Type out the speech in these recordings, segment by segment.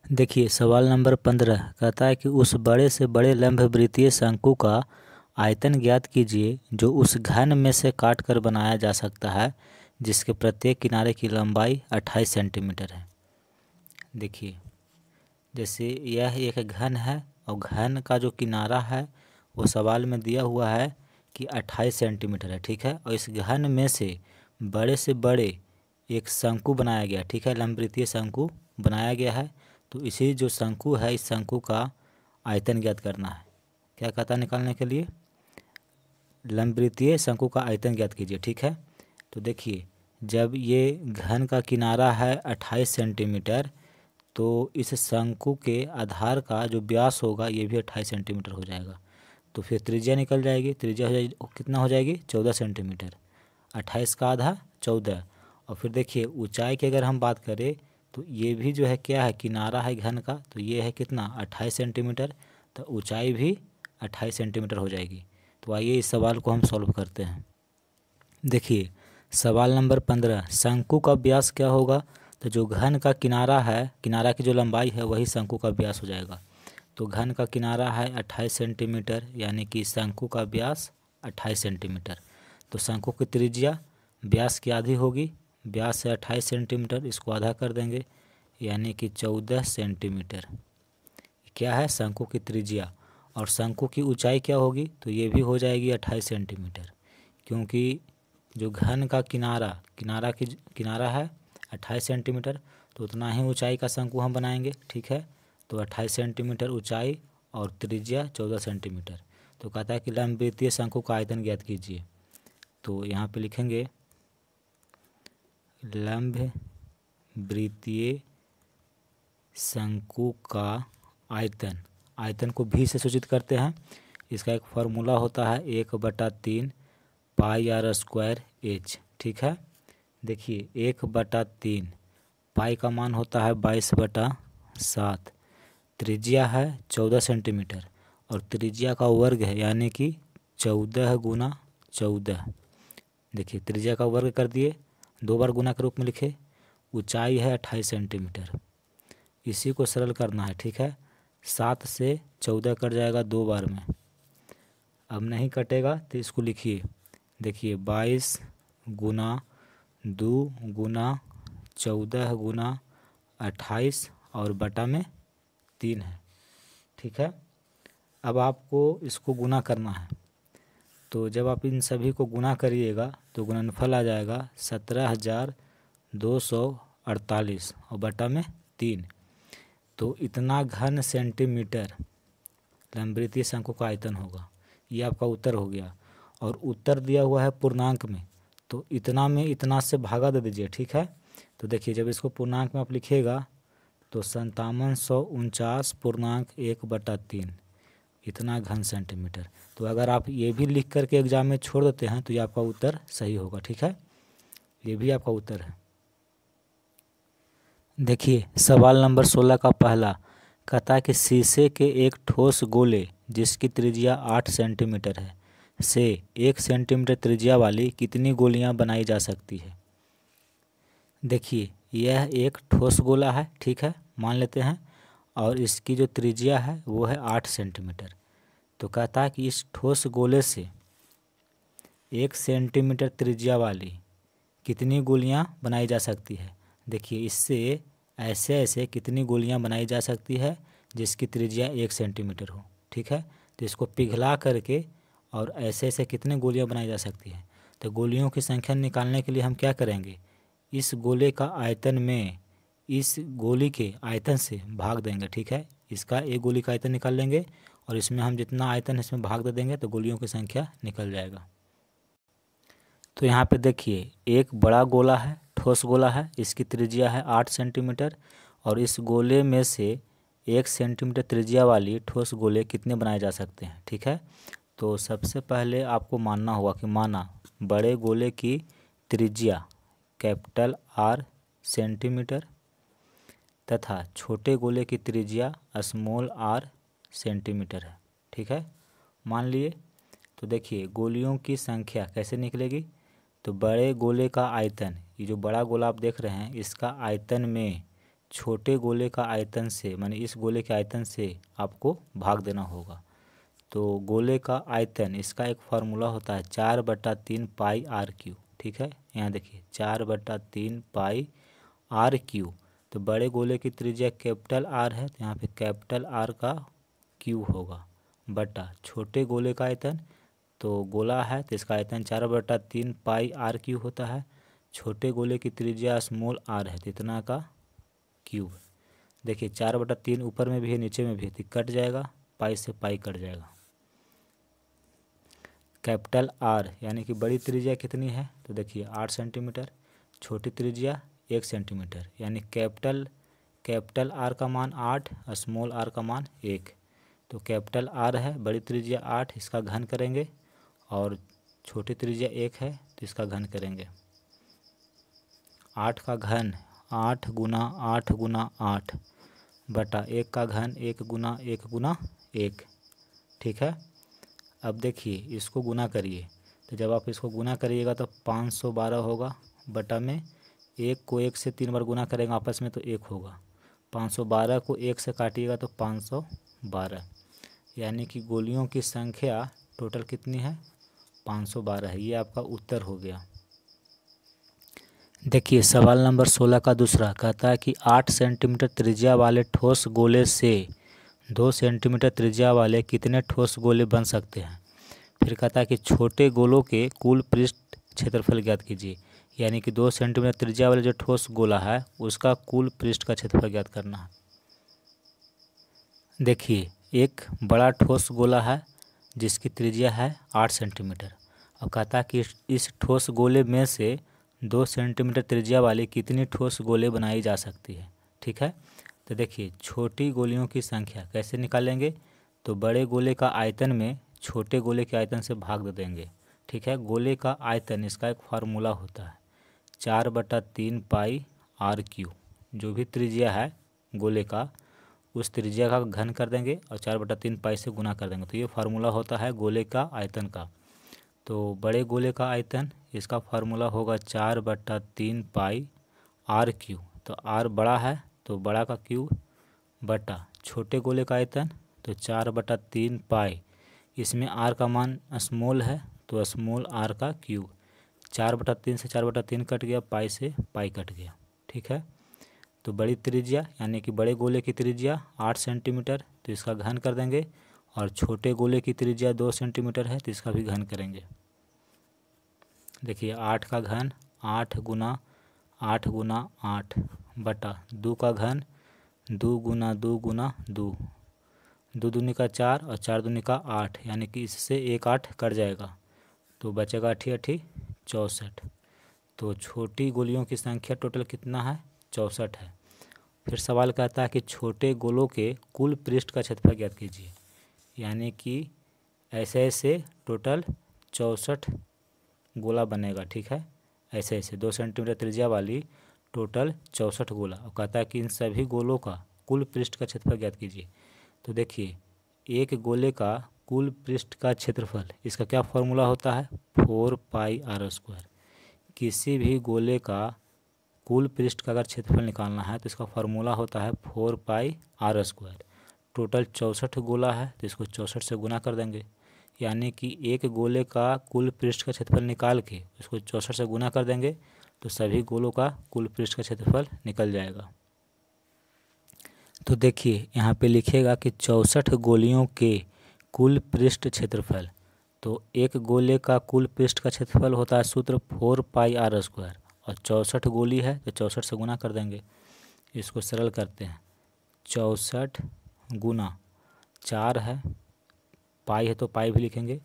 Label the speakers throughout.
Speaker 1: देखिए सवाल नंबर 15 कहता है कि उस बड़े से बड़े लंबवृत्तीय शंकु का आयतन ज्ञात कीजिए जो उस घन में से काट कर बनाया जा सकता है जिसके प्रत्येक किनारे की लंबाई 28 सेंटीमीटर है। देखिए जैसे यह एक घन है और घन का जो किनारा है वो सवाल में दिया हुआ है कि 28 सेंटीमीटर है, ठीक है। और इस घन में से बड़े एक शंकु बनाया गया, ठीक है, लंबवृत्तीय शंकु बनाया गया है। तो इसी जो शंकु है इस शंकु का आयतन ज्ञात करना है। क्या कहता है निकालने के लिए? लंबवृत्तीय शंकु का आयतन ज्ञात कीजिए, ठीक है। तो देखिए जब ये घन का किनारा है 28 सेंटीमीटर तो इस शंकु के आधार का जो व्यास होगा ये भी 28 सेंटीमीटर हो जाएगा। तो फिर त्रिज्या निकल जाएगी, त्रिज्या हो जाएगी कितना हो जाएगी 14 सेंटीमीटर, 28 का आधा 14। और फिर देखिए ऊंचाई की अगर हम बात करें तो ये भी जो है क्या है, किनारा है घन का, तो ये है कितना 28 सेंटीमीटर, तो ऊंचाई भी 28 सेंटीमीटर हो जाएगी। तो आइए इस सवाल को हम सॉल्व करते हैं। देखिए सवाल नंबर 15 शंकु का व्यास क्या होगा? तो जो घन का किनारा है, किनारा की जो लंबाई है वही शंकु का व्यास हो जाएगा। तो घन का किनारा है 28 सेंटीमीटर यानी कि शंकु का व्यास 28 सेंटीमीटर। तो शंकु की त्रिज्या व्यास की आधी होगी, व्यास है 28 सेंटीमीटर, इसको आधा कर देंगे यानी कि 14 सेंटीमीटर। क्या है? शंकु की त्रिज्या। और शंकु की ऊंचाई क्या होगी? तो ये भी हो जाएगी 28 सेंटीमीटर, क्योंकि जो घन का किनारा है 28 सेंटीमीटर, तो उतना ही ऊंचाई का शंकु हम बनाएंगे, ठीक है। तो 28 सेंटीमीटर ऊंचाई और त्रिज्या 14 सेंटीमीटर। तो कहता है कि लंबवृत्तीय शंकु का आयतन ज्ञात कीजिए। तो यहाँ पे लिखेंगे लंबवृत्तीय शंकु का आयतन, आयतन को भी से सूचित करते हैं। इसका एक फार्मूला होता है 1/3 पाई आर स्क्वायर एच, ठीक है। देखिए 1/3 पाई का मान होता है 22/7, त्रिज्या है 14 सेंटीमीटर और त्रिज्या का वर्ग है यानी कि 14 गुना 14। देखिए त्रिज्या का वर्ग कर दिए, 2 बार गुना के रूप में लिखे। ऊंचाई है 28 सेंटीमीटर, इसी को सरल करना है, ठीक है। 7 से 14 कट जाएगा 2 बार में, अब नहीं कटेगा तो इसको लिखिए। देखिए 22 गुना 2 गुना 14 गुना 28 और बटा में 3 है, ठीक है। अब आपको इसको गुना करना है, तो जब आप इन सभी को गुना करिएगा तो गुणनफल आ जाएगा 17,248 और बटा में 3। तो इतना घन सेंटीमीटर लंबवृत्तीय शंकु का आयतन होगा। ये आपका उत्तर हो गया। और उत्तर दिया हुआ है पूर्णांक में, तो इतना में इतना से भागा दे दीजिए, ठीक है। तो देखिए जब इसको पूर्णांक में आप लिखिएगा तो 5749.1/3 इतना घन सेंटीमीटर। तो अगर आप ये भी लिख करके एग्जाम में छोड़ देते हैं तो ये आपका उत्तर सही होगा, ठीक है। ये भी आपका उत्तर है। देखिए सवाल नंबर 16 का पहला कहता है कि शीशे के एक ठोस गोले जिसकी त्रिज्या 8 सेंटीमीटर है से 1 सेंटीमीटर त्रिज्या वाली कितनी गोलियां बनाई जा सकती है। देखिए यह एक ठोस गोला है, ठीक है, मान लेते हैं, और इसकी जो त्रिज्या है वो है 8 सेंटीमीटर। तो कहता है कि इस ठोस गोले से 1 सेंटीमीटर त्रिज्या वाली कितनी गोलियां बनाई जा सकती है। देखिए इससे ऐसे ऐसे कितनी गोलियां बनाई जा सकती है जिसकी त्रिज्या 1 सेंटीमीटर हो, ठीक है। तो इसको पिघला करके और ऐसे ऐसे कितने गोलियां बनाई जा सकती है। तो गोलियों की संख्या निकालने के लिए हम क्या करेंगे, इस गोले का आयतन में इस गोली के आयतन से भाग देंगे, ठीक है। इसका एक गोली का आयतन निकाल लेंगे और इसमें हम जितना आयतन इसमें भाग दे देंगे तो गोलियों की संख्या निकल जाएगा। तो यहाँ पे देखिए एक बड़ा गोला है, ठोस गोला है, इसकी त्रिज्या है 8 सेंटीमीटर और इस गोले में से 1 सेंटीमीटर त्रिज्या वाली ठोस गोले कितने बनाए जा सकते हैं, ठीक है। तो सबसे पहले आपको मानना होगा कि माना बड़े गोले की त्रिज्या कैपिटल R सेंटीमीटर तथा छोटे गोले की त्रिज्या स्मॉल r सेंटीमीटर है, ठीक है, मान लिए। तो देखिए गोलियों की संख्या कैसे निकलेगी, तो बड़े गोले का आयतन, ये जो बड़ा गोला आप देख रहे हैं इसका आयतन में छोटे गोले का आयतन से, माने इस गोले के आयतन से आपको भाग देना होगा। तो गोले का आयतन, इसका एक फार्मूला होता है 4/3 पाई आर क्यू। ठीक है, यहाँ देखिए 4/3 पाई आर क्यू। तो बड़े गोले की त्रिज्या कैपिटल आर है, तो यहाँ पे कैपिटल आर का क्यू होगा बटा छोटे गोले का आयतन। तो गोला है तो इसका आयतन 4/3 पाई आर क्यू होता है। छोटे गोले की त्रिज्या स्मॉल आर है तो इतना का क्यूब। देखिए 4/3 ऊपर में भी है नीचे में भी है तो कट जाएगा, पाई से पाई कट जाएगा। कैपिटल आर यानी कि बड़ी त्रिज्या कितनी है, तो देखिए 8 सेंटीमीटर, छोटी त्रिज्या 1 सेंटीमीटर, यानी कैपिटल आर का मान 8, स्मॉल आर का मान 1। तो कैपिटल आर है बड़ी त्रिज्या 8, इसका घन करेंगे, और छोटी त्रिज्या 1 है तो इसका घन करेंगे। 8 का घन 8 गुना 8 गुना 8 बटा 1 का घन 1 गुना 1 गुना 1। ठीक है, अब देखिए इसको गुना करिए, तो जब आप इसको गुना करिएगा तो 512 होगा बटा में 1 को 1 से 3 बार गुना करेंगे आपस में तो 1 होगा। 512 को 1 से काटिएगा तो 512, यानी कि गोलियों की संख्या टोटल कितनी है, 512 है। ये आपका उत्तर हो गया। देखिए सवाल नंबर 16 का दूसरा कहता है कि 8 सेंटीमीटर त्रिज्या वाले ठोस गोले से 2 सेंटीमीटर त्रिज्या वाले कितने ठोस गोले बन सकते हैं। फिर कहता है कि छोटे गोलों के कुल पृष्ठ क्षेत्रफल ज्ञात कीजिए, यानी कि 2 सेंटीमीटर त्रिज्या वाले जो ठोस गोला है उसका कुल पृष्ठ का क्षेत्रफल ज्ञात करना है। देखिए एक बड़ा ठोस गोला है जिसकी त्रिज्या है 8 सेंटीमीटर। अब कहता है कि इस ठोस गोले में से 2 सेंटीमीटर त्रिज्या वाली कितनी ठोस गोले बनाई जा सकती है। ठीक है, तो देखिए छोटी गोलियों की संख्या कैसे निकालेंगे, तो बड़े गोले का आयतन में छोटे गोले के आयतन से भाग दे देंगे। ठीक है, गोले का आयतन इसका एक फार्मूला होता है 4/3 पाई आर क्यू। जो भी त्रिज्या है गोले का उस त्रिज्या का घन कर देंगे और 4/3 पाई से गुना कर देंगे, तो ये फार्मूला होता है गोले का आयतन का। तो बड़े गोले का आयतन इसका फार्मूला होगा 4/3 पाई आर क्यू। तो आर बड़ा है तो बड़ा का क्यूब बटा छोटे गोले का आयतन तो 4/3 पाई, इसमें आर का मान स्मॉल है तो स्मॉल आर का क्यूब। 4/3 से 4/3 कट गया, पाई से पाई कट गया। ठीक है, तो बड़ी त्रिज्या यानी कि बड़े गोले की त्रिज्या 8 सेंटीमीटर तो इसका घन कर देंगे, और छोटे गोले की त्रिज्या 2 सेंटीमीटर है तो इसका भी घन करेंगे। देखिए 8 का घन 8 गुना 8 गुना 8 बटा 2 का घन 2 गुना 2 गुना 2, 2 दूनी का 4 और 4 दूनी का 8, यानी कि इससे 1 8 कट जाएगा तो बचेगा 8 8 64। तो छोटी गोलियों की संख्या टोटल कितना है, 64 है। फिर सवाल कहता है कि छोटे गोलों के कुल पृष्ठ का क्षेत्रफल ज्ञात कीजिए, यानी कि ऐसे ऐसे टोटल 64 गोला बनेगा। ठीक है, ऐसे ऐसे 2 सेंटीमीटर त्रिज्या वाली टोटल 64 गोला। और कहता है कि इन सभी गोलों का कुल पृष्ठ का क्षेत्रफल ज्ञात कीजिए। तो देखिए एक गोले का कुल पृष्ठ का क्षेत्रफल इसका क्या फॉर्मूला होता है, 4 पाई आर स्क्वायर। किसी भी गोले का कुल पृष्ठ का अगर क्षेत्रफल निकालना है तो इसका फार्मूला होता है 4 पाई आर स्क्वायर। टोटल 64 गोला है तो इसको 64 से गुना कर देंगे, यानी कि एक गोले का कुल पृष्ठ का क्षेत्रफल निकाल के उसको 64 से गुना कर देंगे तो सभी गोलों का कुल पृष्ठ का क्षेत्रफल निकल जाएगा। तो देखिए यहाँ पे लिखेगा कि 64 गोलियों के कुल पृष्ठ क्षेत्रफल। तो एक गोले का कुल पृष्ठ का क्षेत्रफल होता है सूत्र 4 पाई आर स्क्वायर, और 64 गोली है तो 64 से गुना कर देंगे। इसको सरल करते हैं, 64 गुना 4 है, पाई है तो पाई भी लिखेंगे।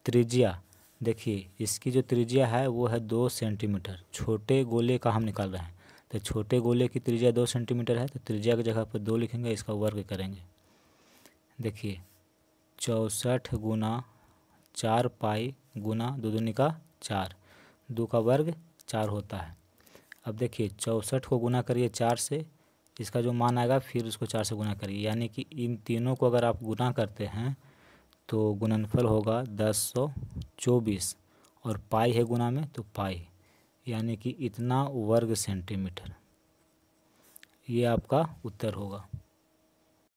Speaker 1: त्रिज्या देखिए इसकी जो त्रिज्या है वो है 2 सेंटीमीटर, छोटे गोले का हम निकाल रहे हैं तो छोटे गोले की त्रिज्या 2 सेंटीमीटर है तो त्रिज्या की जगह पर 2 लिखेंगे, इसका वर्ग करेंगे। देखिए 64 गुना 4 पाई गुना 2 दूनी का 4, 2 का वर्ग 4 होता है। अब देखिए 64 को गुना करिए 4 से, इसका जो मान आएगा फिर उसको 4 से गुना करिए, यानी कि इन तीनों को अगर आप गुना करते हैं तो गुणनफल होगा 1024, और पाई है गुना में तो पाई, यानी कि इतना वर्ग सेंटीमीटर। ये आपका उत्तर होगा।